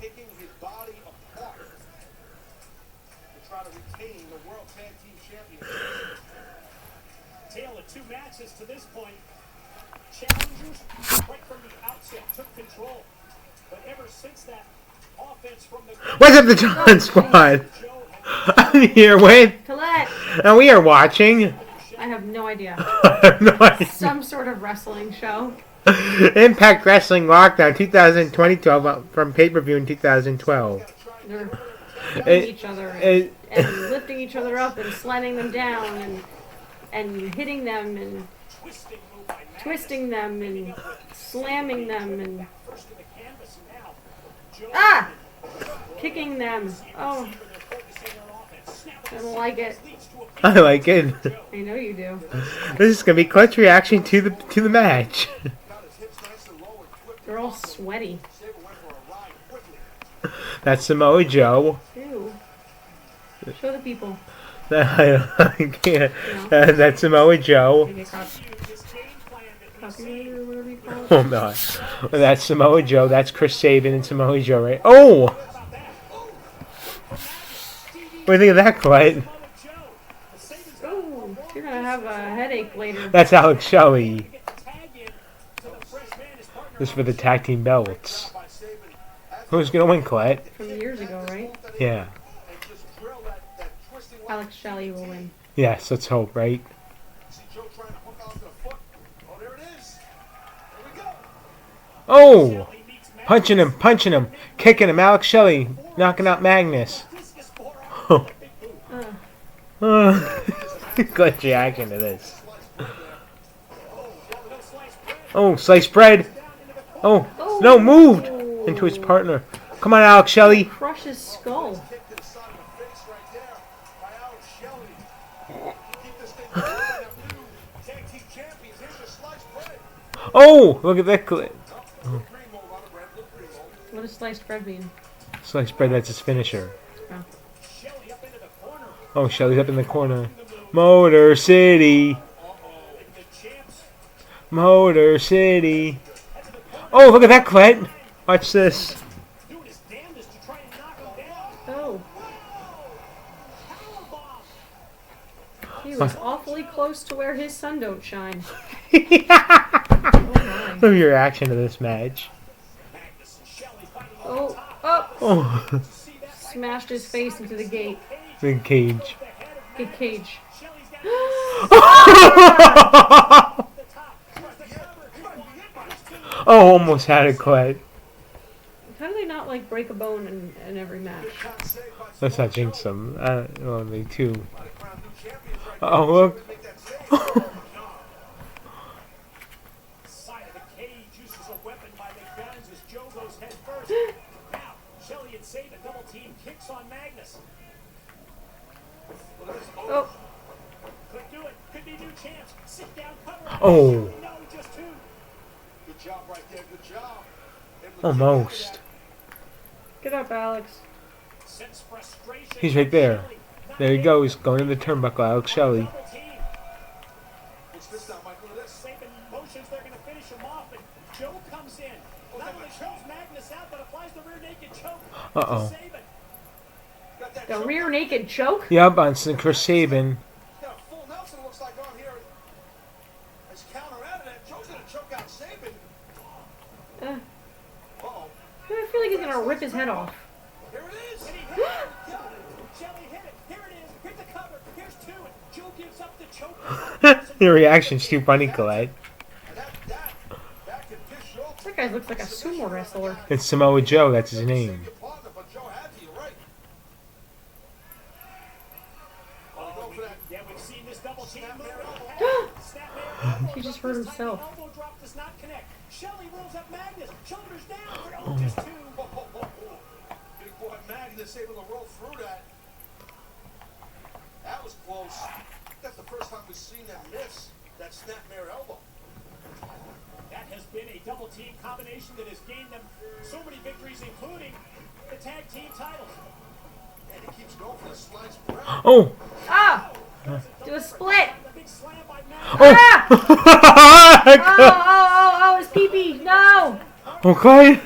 picking his body apart to try to retain the World Tag Team Championship. Tale of two matches to this point. Challengers right from the outset took control, but ever since that offense from the What's up, the John Squad? I'm here with Collette. and we are watching I have no idea. no idea. Some sort of wrestling show. Impact Wrestling Lockdown 2012 from pay-per-view in 2012. They're killing each other and lifting each other up and slamming them down and hitting them and twisting them and slamming them and kicking them. Oh, I don't like it. I like it. I know you do. This is gonna be clutch reaction to the match. They're all sweaty. That's Samoa Joe. Ew. Show the people. I can't. That's Samoa Joe. Copyright or whatever you call it. Oh no, that's Samoa Joe. That's Chris Sabin and Samoa Joe, right? Oh, what do you think of that, Collette? Ooh, you're gonna have a headache later. That's Alex Shelley. This is for the tag team belts. Who's gonna win, Collette? From years ago, right? Yeah. Alex Shelley will win. Yes, let's hope, right? Oh! Punching him, kicking him. Alex Shelley knocking out Magnus. Good reaction to this. Oh, sliced bread. Oh, no, moved into his partner. Come on, Alex Shelley. Crush his skull. Oh, look at that clip. What does sliced bread mean? Sliced bread, that's his finisher. Oh. Oh, Shelley's up in the corner. Motor City. Motor City. Oh, look at that, Collette. Watch this. Oh. He was awfully close to where his sun don't shine. Look at your reaction to this match. Oh, oh! Oh, Smashed his face into the gate. big cage. Big cage. Oh, almost had it, Collette. How do they not like break a bone in every match? Let's not jinx them. Only two. Oh, look. Oh. Oh, almost. Get up, Alex. He's right there. There he goes, going to the turnbuckle, Alex Shelley. Uh-oh. The rear naked choke? Yup, on Chris Sabin. I feel like he's gonna rip his head off. Your reaction's too funny, Collette. That guy looks like a sumo wrestler. It's Samoa Joe, that's his name. He just hurt himself. Oh. Magnus able to roll through that. That was close. That's the first time we've seen them miss that snapmare elbow. That has been a double team combination that has gained them so many victories, including the tag team titles. And he keeps going for the sliced bread. Oh! Ah! Do a split! Oh! Ah! Oh, his pee-pee! No! Okay.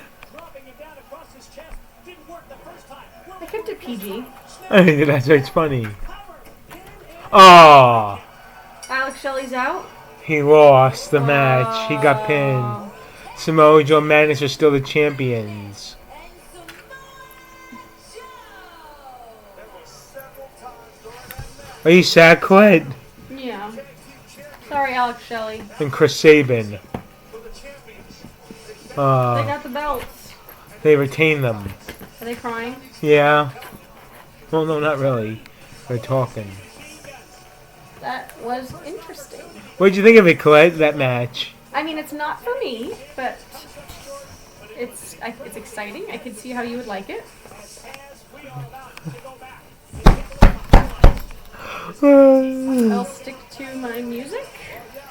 PG. I think that's why it's funny. Oh, Alex Shelley's out. he lost the match. He got pinned. Samoa Joe and Magnus are still the champions. Are you sad, Collette? Yeah. Sorry, Alex Shelley. And Chris Sabin. They got the belts. They retain them. Are they crying? Yeah. Well, no, not really. They're talking. That was interesting. What'd you think of it, Collette, that match? I mean, it's not for me, but it's exciting. I can see how you would like it. I'll stick to my music.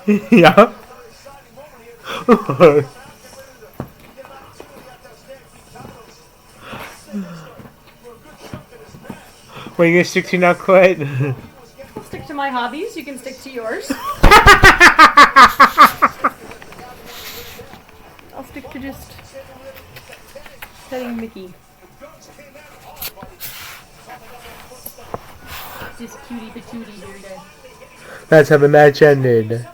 Yeah. What are you gonna stick to now, Collette? I'll stick to my hobbies. You can stick to yours. I'll stick to just petting Mickey. Just cutie patootie here to... That's how the match ended.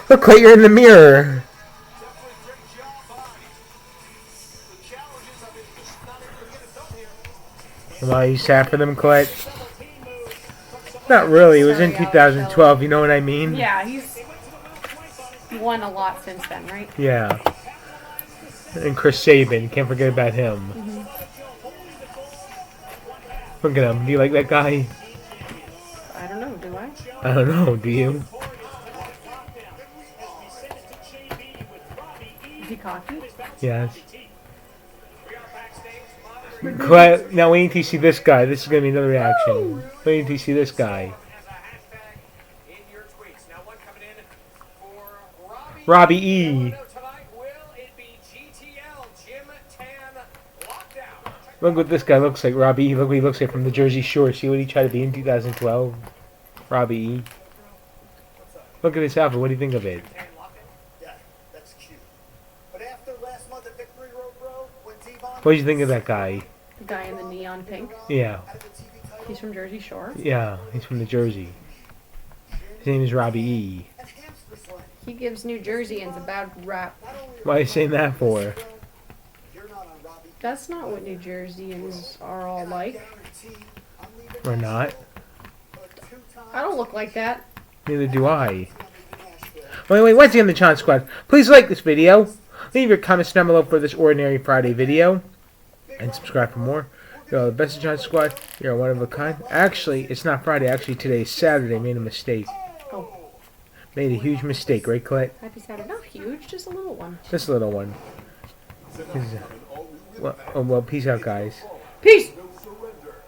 Look, Collette, you're in the mirror. Why are you sad for them, Collette? Not really. It was in 2012. You know what I mean? Yeah, he's won a lot since then, right? Yeah. And Chris Sabin. Can't forget about him. Look at him. Do you like that guy? I don't know, do I? I don't know. Do you? Is he cocky? Yes. Collette, now wait until you see this guy. This is going to be another reaction. Wait until you see this guy. Robbie E. Look what this guy looks like, Robbie E. Look what he looks like from the Jersey Shore. See what he tried to be in 2012? Robbie E. Look at this outfit. What do you think of it? What do you think of that guy? The guy in the neon pink. Yeah. He's from Jersey Shore. Yeah, he's from New Jersey. His name is Robbie E. He gives New Jerseyans a bad rap. Why are you saying that for? That's not what New Jerseyans are all like. Or not? I don't look like that. Neither do I. Wait, once again, the Chon Squad, please like this video. Leave your comments down below for this Ordinary Friday video. And subscribe for more. You're all the best of Chon Squad. You're one of a kind. Actually, it's not Friday. Actually, today is Saturday. Made a mistake. Oh. Made a huge mistake, right, Collette? Happy Saturday. Not huge, just a little one. Just a little one. Well, peace out, guys. Peace!